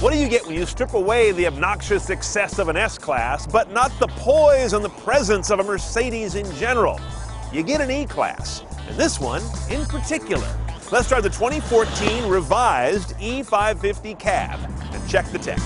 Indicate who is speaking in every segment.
Speaker 1: What do you get when you strip away the obnoxious excess of an S-Class, but not the poise and the presence of a Mercedes in general? You get an E-Class, and this one in particular. Let's try the 2014 revised E550 Cab and check the tech.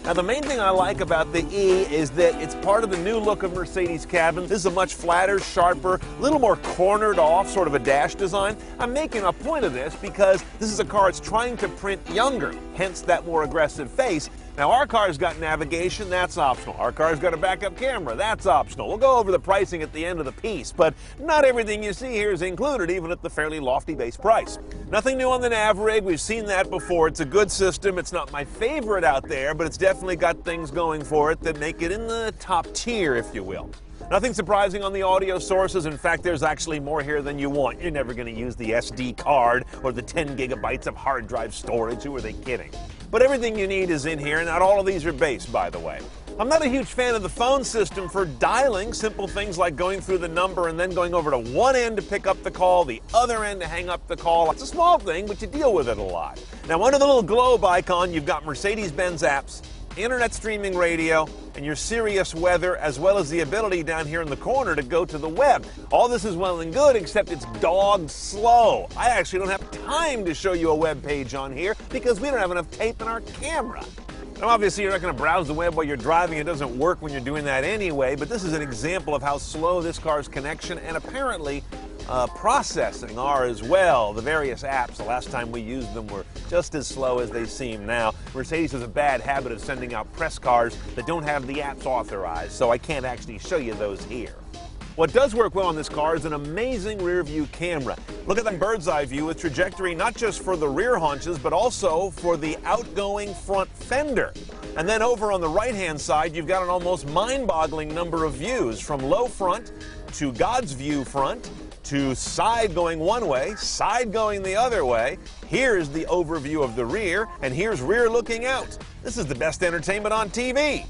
Speaker 1: Now, the main thing I like about the E is that it's part of the new look of Mercedes cabin. This is a much flatter, sharper, a little more cornered off sort of a dash design. I'm making a point of this because this is a car that's trying to print younger, hence that more aggressive face. Now, our car's got navigation, that's optional. Our car's got a backup camera, that's optional. We'll go over the pricing at the end of the piece, but not everything you see here is included, even at the fairly lofty base price. Nothing new on the nav rig, we've seen that before. It's a good system. It's not my favorite out there, but it's definitely got things going for it that make it in the top tier, if you will. Nothing surprising on the audio sources. In fact, there's actually more here than you want. You're never going to use the SD card or the 10 gigabytes of hard drive storage. Who are they kidding? But everything you need is in here, and not all of these are based, by the way. I'm not a huge fan of the phone system for dialing. Simple things like going through the number and then going over to one end to pick up the call, the other end to hang up the call. It's a small thing, but you deal with it a lot. Now, under the little globe icon, you've got Mercedes-Benz apps, internet streaming radio, and your Sirius weather, as well as the ability down here in the corner to go to the web. All this is well and good, except it's dog slow. I actually don't have time to show you a web page on here because we don't have enough tape in our camera. Now, obviously, you're not going to browse the web while you're driving. It doesn't work when you're doing that anyway, but this is an example of how slow this car's connection and apparently processing are as well. The various apps, the last time we used them, were just as slow as they seem now. Mercedes has a bad habit of sending out press cars that don't have the apps authorized, so I can't actually show you those here. What does work well on this car is an amazing rear view camera. Look at that bird's eye view with trajectory not just for the rear haunches, but also for the outgoing front fender. And then over on the right-hand side, you've got an almost mind-boggling number of views, from low front to God's view front, to side going one way, side going the other way. Here's the overview of the rear, and here's rear looking out. This is the best entertainment on TV.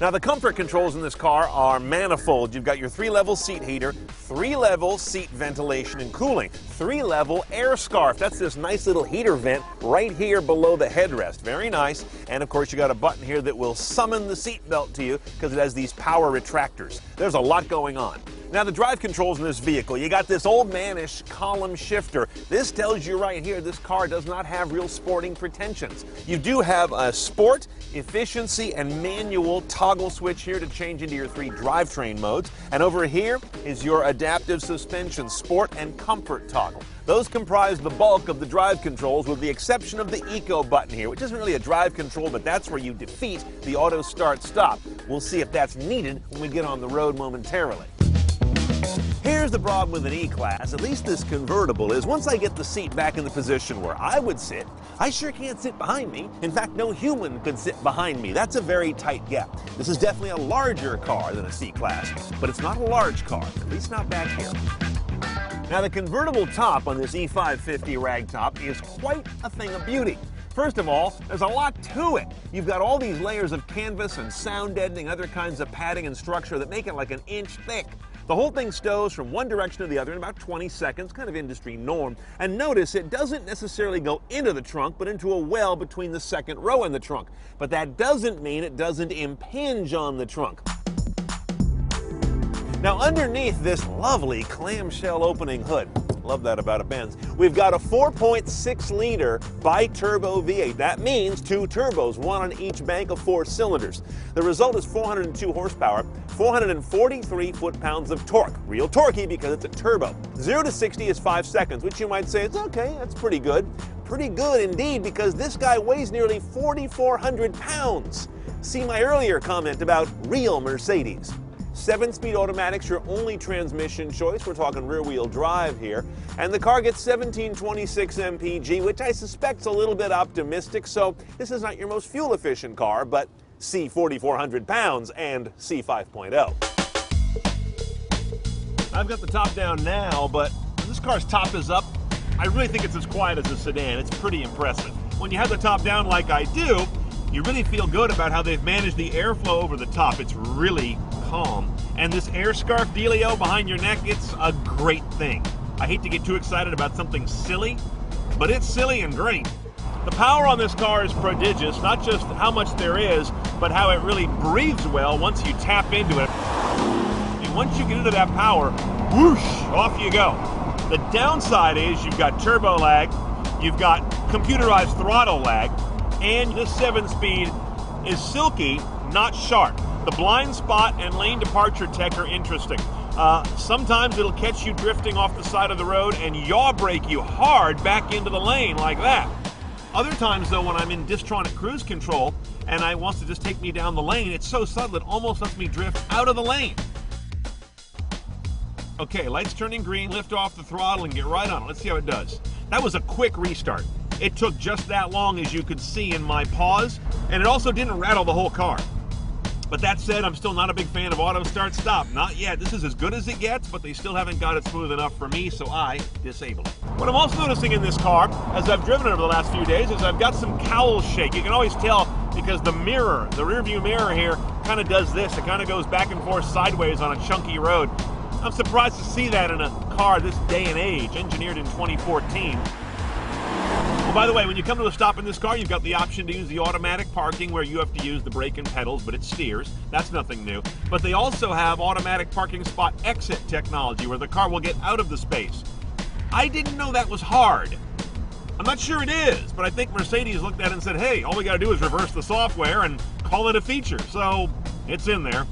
Speaker 1: Now, the comfort controls in this car are manifold. You've got your 3-level seat heater, 3-level seat ventilation and cooling, 3-level air scarf. That's this nice little heater vent right here below the headrest. Very nice. And of course, you got a button here that will summon the seat belt to you because it has these power retractors. There's a lot going on. Now, the drive controls in this vehicle, you got this old manish column shifter. This tells you right here this car does not have real sporting pretensions. You do have a sport, efficiency, and manual toggle switch here to change into your 3 drivetrain modes. And over here is your adaptive suspension, sport, and comfort toggle. Those comprise the bulk of the drive controls, with the exception of the Eco button here, which isn't really a drive control, but that's where you defeat the auto start-stop. We'll see if that's needed when we get on the road momentarily. Here's the problem with an E-Class, at least this convertible, is once I get the seat back in the position where I would sit, I sure can't sit behind me. In fact, no human could sit behind me. That's a very tight gap. This is definitely a larger car than a C-Class, but it's not a large car, at least not back here. Now, the convertible top on this E550 ragtop is quite a thing of beauty. First of all, there's a lot to it. You've got all these layers of canvas and sound deadening, other kinds of padding and structure that make it like an inch thick. The whole thing stows from one direction to the other in about 20 seconds, kind of industry norm. And notice it doesn't necessarily go into the trunk, but into a well between the second row in the trunk. But that doesn't mean it doesn't impinge on the trunk. Now, underneath this lovely clamshell opening hood, love that about a Benz, we've got a 4.6-liter bi-turbo V8. That means 2 turbos, one on each bank of 4 cylinders. The result is 402 horsepower, 443 foot-pounds of torque. Real torquey because it's a turbo. 0 to 60 is 5 seconds, which you might say, it's okay, that's pretty good. Pretty good indeed, because this guy weighs nearly 4,400 pounds. See my earlier comment about real Mercedes. 7-speed automatic's your only transmission choice. We're talking rear-wheel drive here. And the car gets 1726 mpg, which I suspect's a little bit optimistic, so this is not your most fuel-efficient car, but see 4,400 pounds and see 5.0. I've got the top down now, but when this car's top is up, I really think it's as quiet as a sedan. It's pretty impressive. When you have the top down like I do, you really feel good about how they've managed the airflow over the top. It's really calm. And this air scarf dealio behind your neck, it's a great thing. I hate to get too excited about something silly, but it's silly and great. The power on this car is prodigious, not just how much there is, but how it really breathes well once you tap into it. And once you get into that power, whoosh, off you go. The downside is you've got turbo lag, you've got computerized throttle lag, and this 7-speed is silky, not sharp. The blind spot and lane departure tech are interesting. Sometimes it'll catch you drifting off the side of the road and yaw brake you hard back into the lane like that. Other times, though, when I'm in Distronic cruise control and it wants to just take me down the lane, it's so subtle it almost lets me drift out of the lane. Okay, lights turning green, lift off the throttle and get right on it. Let's see how it does. That was a quick restart. It took just that long, as you could see in my pause, and it also didn't rattle the whole car. But that said, I'm still not a big fan of auto start stop. Not yet. This is as good as it gets, but they still haven't got it smooth enough for me, so I disable it. What I'm also noticing in this car, as I've driven it over the last few days, is I've got some cowl shake. You can always tell because the mirror, the rear view mirror here, kind of does this. It kind of goes back and forth sideways on a chunky road. I'm surprised to see that in a car this day and age, engineered in 2014. Well, by the way, when you come to a stop in this car, you've got the option to use the automatic parking where you have to use the brake and pedals, but it steers. That's nothing new. But they also have automatic parking spot exit technology where the car will get out of the space. I didn't know that was hard. I'm not sure it is, but I think Mercedes looked at it and said, hey, all we got to do is reverse the software and call it a feature. So it's in there.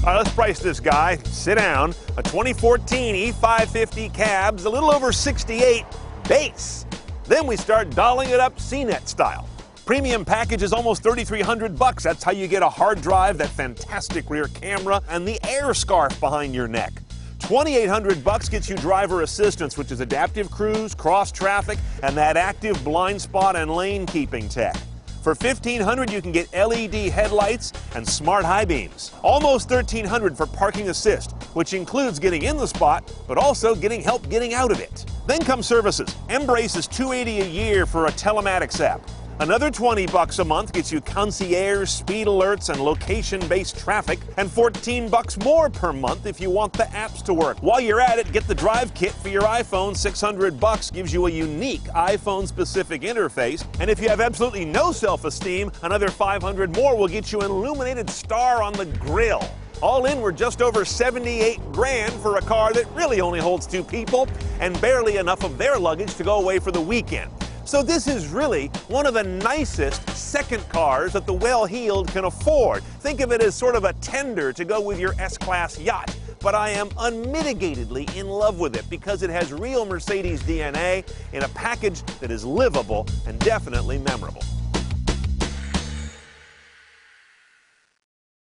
Speaker 1: All right, let's price this guy. Sit down. A 2014 E550 Cab's a little over 68 base. Then we start dolling it up CNET style. Premium package is almost $3,300. That's how you get a hard drive, that fantastic rear camera, and the air scarf behind your neck. $2,800 gets you driver assistance, which is adaptive cruise, cross traffic, and that active blind spot and lane keeping tech. For $1,500, you can get LED headlights and smart high beams. Almost $1,300 for parking assist, which includes getting in the spot, but also getting help getting out of it. Then come services. Embrace is $280 a year for a telematics app. Another $20 a month gets you concierge, speed alerts, and location-based traffic, and $14 more per month if you want the apps to work. While you're at it, get the drive kit for your iPhone. $600 gives you a unique iPhone-specific interface, and if you have absolutely no self-esteem, another $500 more will get you an illuminated star on the grille. All in, we're just over 78 grand for a car that really only holds 2 people and barely enough of their luggage to go away for the weekend. So this is really one of the nicest second cars that the well-heeled can afford. Think of it as sort of a tender to go with your S-Class yacht. But I am unmitigatedly in love with it because it has real Mercedes DNA in a package that is livable and definitely memorable.